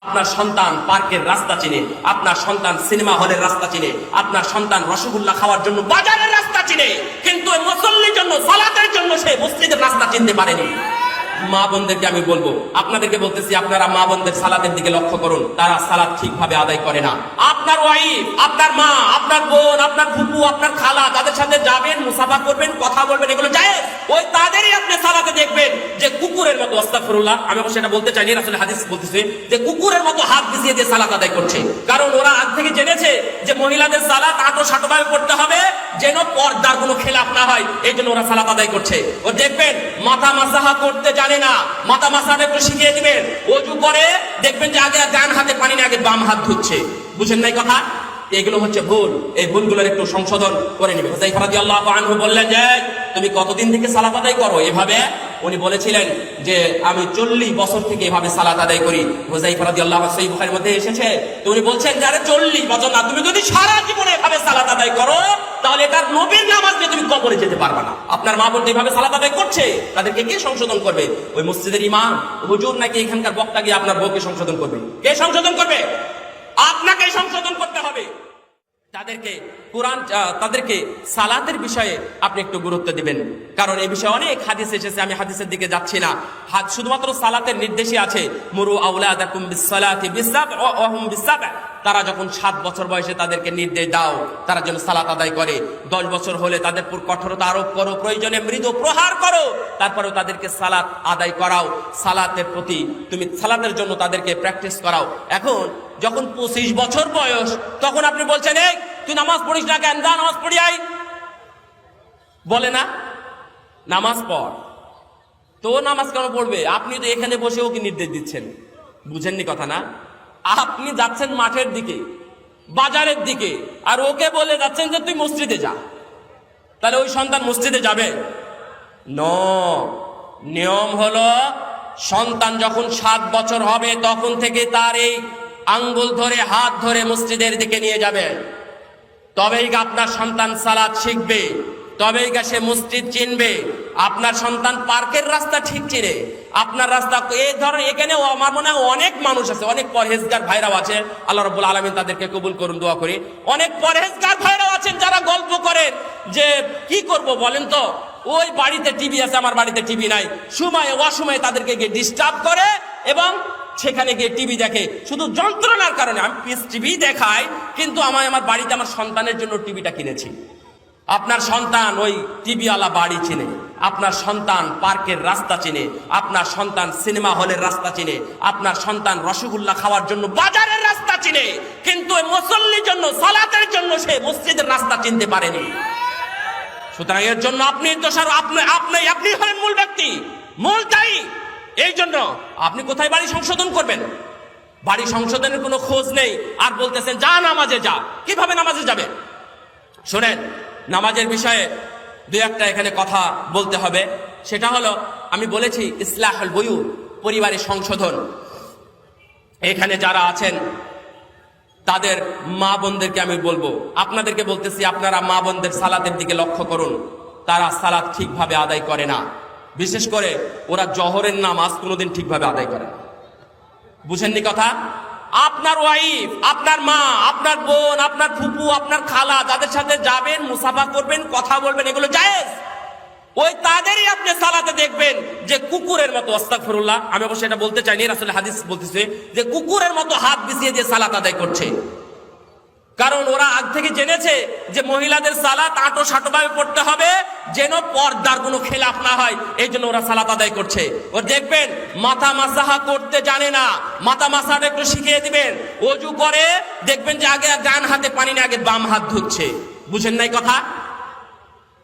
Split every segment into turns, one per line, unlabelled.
আপনার সন্তান পার্কের রাস্তা চিনে, আপনার সন্তান সিনেমা হলের রাস্তা চিনে, আপনার সন্তান রসগোল্লা খাওয়ার জন্য বাজারের রাস্তা চিনে, কিন্তু মুসল্লির জন্য সালাতের জন্য সে মসজিদের রাস্তা চিনতে পারেনি। মা বোনদেরকে আমি বলবো, আপনাদেরকে বলতেছি, আপনারা মা বোনদের সালাতের দিকে লক্ষ্য করুন, তারা সালাত ঠিকভাবে আদায় করে না। আপনার ওয়াইফ, আপনার মা, আপনার বোন, আপনার ফুপু, আপনার খালা, তাদের সাথে যাবেন, মুসাফা করবেন, কথা বলবেন, এগুলো জায়েজ। ওই তাদেরই আপনি সালাতে দেখবেন যে কুকুরের মতো, আস্তাগফিরুল্লাহ, আমি অবশ্য এটা বলতে চাইনি, আসলে হাদিস বলতেছে যে কুকুরের মতো হাত বিছিয়ে দিয়ে সালাত আদায় করছে। কারণ ওরা আগ থেকে জেনেছে যে মহিলাদের সালাত আটো সাটোভাবে পড়তে হবে, যেন পর্দার কোনো খেলাফ না হয়, এই জন্য ওরা সালাত আদায় করছে। ও দেখবেন মাথা মাসাহা করতে জানে না, মাথা মাসাটা একটু শিখিয়ে দিবেন। অজু করে দেখবেন যে আগে ডান হাতে পানি না, আগে বাম হাত ধুচ্ছে। বুঝেন নাই কথা? এগুলো হচ্ছে ভুল। এই ভুলগুলোর একটু সংশোধন করে নেবে। হুযায়ফা রাদিয়াল্লাহু আনহু বললেন যে তুমি কতদিন থেকে সালাত আদায় করো এভাবে? উনি বলেছিলেন যে আমি 40 বছর থেকে এভাবে সালাত আদায় করি। হুযায়ফা রাদিয়াল্লাহু আনহু সহিহ বুখারীর মধ্যে এসেছে। তো উনি বলছেন যে আরে 40 বছর না, তুমি যদি সারা জীবনে এভাবে সালাত আদায় করো তাহলে এটার নবীর নামাজ নিয়ে তুমি কবরে যেতে পারবে না। আপনার মা বোন এভাবে সালাত আদায় করছে, তাদেরকে কে সংশোধন করবে? ওই মসজিদের ইমাম, হুজুর, নাকি এখানকার বক্তা গিয়ে আপনার বউকে সংশোধন করবে? কে সংশোধন করবে? আপনাকে সংশোধন করতে হবে। তাদেরকে সালাতের বিষয়ে আপনি একটু গুরুত্ব দিবেন, কারণ এই বিষয়ে অনেক হাদিস এসেছে। আমি হাদিসের দিকে যাচ্ছি না, শুধুমাত্র সালাতের নির্দেশই আছে। মুরু আওলাদাকুম বিসসালাতি বিসাবআ ওয়া হুম বিসাবআ। তারা যখন 7 বছর বয়সে তাদেরকে নির্দেশ দাও তারা যেন সালাত আদায় করে। 10 বছর হলে তাদের উপর কঠোরতা আরোপ করো, প্রয়োজনে মৃদু প্রহার করো, তারপরেও তাদেরকে সালাত আদায় করাও। সালাতের প্রতি তুমি সালাতের জন্য তাদেরকে প্র্যাকটিস করাও। এখন যখন 25 বছর বয়স, তখন আপনি বলছেন এই তুই নামাজ পড়িস না কেন, যা নামাজ পড়ি আই, বলে না নামাজ পড়। তো নামাজ কেন পড়বে? আপনি তো এখানে বসে ওকে নির্দেশ দিচ্ছেন। বুঝেননি কথা না? আপনি যাচ্ছেন মাঠের দিকে, বাজারের দিকে, আর ওকে বলে যাচ্ছেন যে তুই মসজিদে যা। তাহলে ওই সন্তান মসজিদে যাবে? নিয়ম হলো সন্তান যখন 7 বছর হবে তখন থেকে তার এই আঙ্গুল ধরে, হাত ধরে মসজিদের দিকে নিয়ে যাবে। তবেই আপনার সন্তান সালাত শিখবে, তবেই সে মসজিদ চিনবে। আপনার সন্তান পার্কের রাস্তা ঠিক চিনে, আপনার রাস্তা এই ধরনের। এখানেও আমার মনে হয় অনেক মানুষ আছে, অনেক পরহেজগার ভাইরাও আছে, আল্লাহ রাব্বুল আলামিন তাদেরকে কবুল করুন, দোয়া করি। অনেক পরহেজগার ভাইরাও আছেন যারা গল্প করেন যে কি করব বলেন তো, ওই বাড়িতে টিভি আছে, আমার বাড়িতে টিভি নাই, সময় অসময়ে তাদেরকে গিয়ে ডিস্টার্ব করে এবং সেখানে গিয়ে টিভি দেখে শুধু যন্ত্রণার কারণে। আমি পিস টিভি দেখাই, কিন্তু আমার বাড়িতে আমার সন্তানের জন্য টিভিটা কিনেছি। আপনার সন্তান ওই টিভিওয়ালা বাড়ি চিনে, আপনার সন্তান পার্কের রাস্তা চিনে, আপনার সন্তান সিনেমা হলের রাস্তা চিনে, আপনার সন্তান রসগোল্লা খাওয়ার জন্য বাজারের রাস্তা চিনে, কিন্তু মুসল্লির জন্য সালাতের জন্য সে মসজিদের রাস্তা চিনতে পারেনি। সুতরাং এর জন্য আপনি দোষার, আপনি হলেন মূল ব্যক্তি, মূল দায়ী। এই জন্য আপনি কোথায় বাড়ি সংশোধন করবেন? বাড়ি সংশোধনের কোনো খোঁজ নেই, আর বলতেছেন যা নামাজে যা। কিভাবে নামাজে যাবে? শোনেন, নামাজের বিষয়ে 2-1টা এখানে কথা বলতে হবে। সেটা হলো, আমি বলেছি ইসলাহুল বুয়ুত, পরিবারের সংশোধন। এখানে যারা আছেন তাদের মা বোনদেরকে আমি বলবো, আপনাদেরকে বলতেছি, আপনারা মা বোনদের সালাতের দিকে লক্ষ্য করুন, তারা সালাত ঠিকভাবে আদায় করে না। বিশেষ করে ওরা জোহরের নামাজ কোনোদিন ঠিকভাবে আদায় করে না। বুঝেননি কথা? আপনার ওয়াইফ, আপনার মা, আপনার বোন, আপনার ফুপু, আপনার খালা, যাদের সাথে যাবেন, মুসাফা করবেন, কথা বলবেন, এগুলো জায়েজ। ওই তাদেরই আপনি সালাতে দেখবেন যে কুকুরের মতো, আস্তাগফিরুল্লাহ, আমি অবশ্য এটা বলতে চাইনি, আসলে হাদিস বলতেছে যে কুকুরের মতো হাত বিছিয়ে দিয়ে সালাত আদায় করছে। কারণ ওরা আগ থেকে জেনেছে যে মহিলাদের সালাত আটো সাটোভাবে পড়তে হবে, যেন পর্দার কোনো খেলাফ না হয়, এই জন্য ওরা সালাত আদায় করছে। ও দেখবেন মাথা মাসাহা করতে জানে না, মাথা মাসাটা একটু শিখিয়ে দিবেন। অজু করে দেখবেন যে আগে ডান হাতে পানি না, আগে বাম হাত ধুচ্ছে। বুঝেন নাই কথা?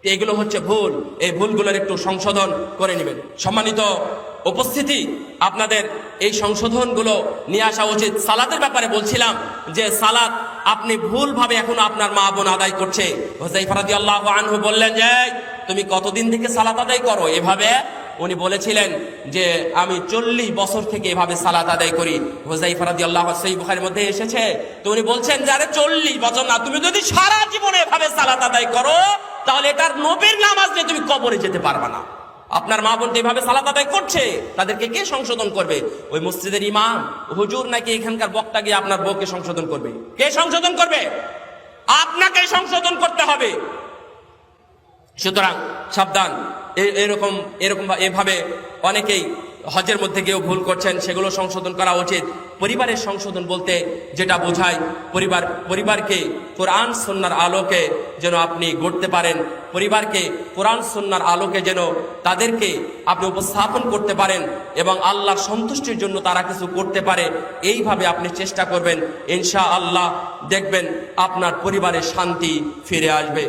এগুলো হচ্ছে ভুল। এই ভুলগুলোর একটু সংশোধন করে নেবেন। সম্মানিত উপস্থিতি, আপনাদের এই সংশোধনগুলো নিয়ে আসা উচিত। সালাতের ব্যাপারে বলছিলাম যে সালাত আপনি ভুলভাবে এখন আপনার মা বোন আদায় করছে। হুযায়ফা রাদিয়াল্লাহু আনহু বললেন যে তুমি কতদিন থেকে সালাত আদায় করো এভাবে? উনি বলেছিলেন যে আমি 40 বছর থেকে এভাবে সালাত আদায় করি। হুযায়ফা রাদিয়াল্লাহু আনহু সহিহ বুখারীর মধ্যে এসেছে। তো উনি বলছেন যে আরে 40 বছর না, তুমি যদি সারা জীবনে এভাবে সালাত আদায় করো তাহলে এটার নবীর নামাজ নিয়ে তুমি কবরে যেতে পারবে না। আপনার মা বোন যেভাবে সালাত আদায় করছে তাদেরকে কে সংশোধন করবে? ওই মসজিদের ইমাম হুজুর নাকি এখানকার বক্তা গিয়ে আপনার বউকে সংশোধন করবে? কে সংশোধন করবে? আপনাকে সংশোধন করতে হবে। সুতরাং সাবধান। এরকম এরকম এভাবে অনেকেই হজের মধ্যে গিয়েও ভুল করছেন, সেগুলো সংশোধন করা উচিত। পরিবারের সংশোধন বলতে যেটা বোঝায়, পরিবারকে কোরআন সুন্নাহর আলোকে যেন আপনি গড়তে পারেন, পরিবারকে কোরআন সুন্নাহর আলোকে যেন তাদেরকে আপনি উপস্থাপন করতে পারেন এবং আল্লাহর সন্তুষ্টির জন্য তারা কিছু করতে পারে, এইভাবে আপনি চেষ্টা করবেন। ইনশাআল্লাহ দেখবেন আপনার পরিবারে শান্তি ফিরে আসবে।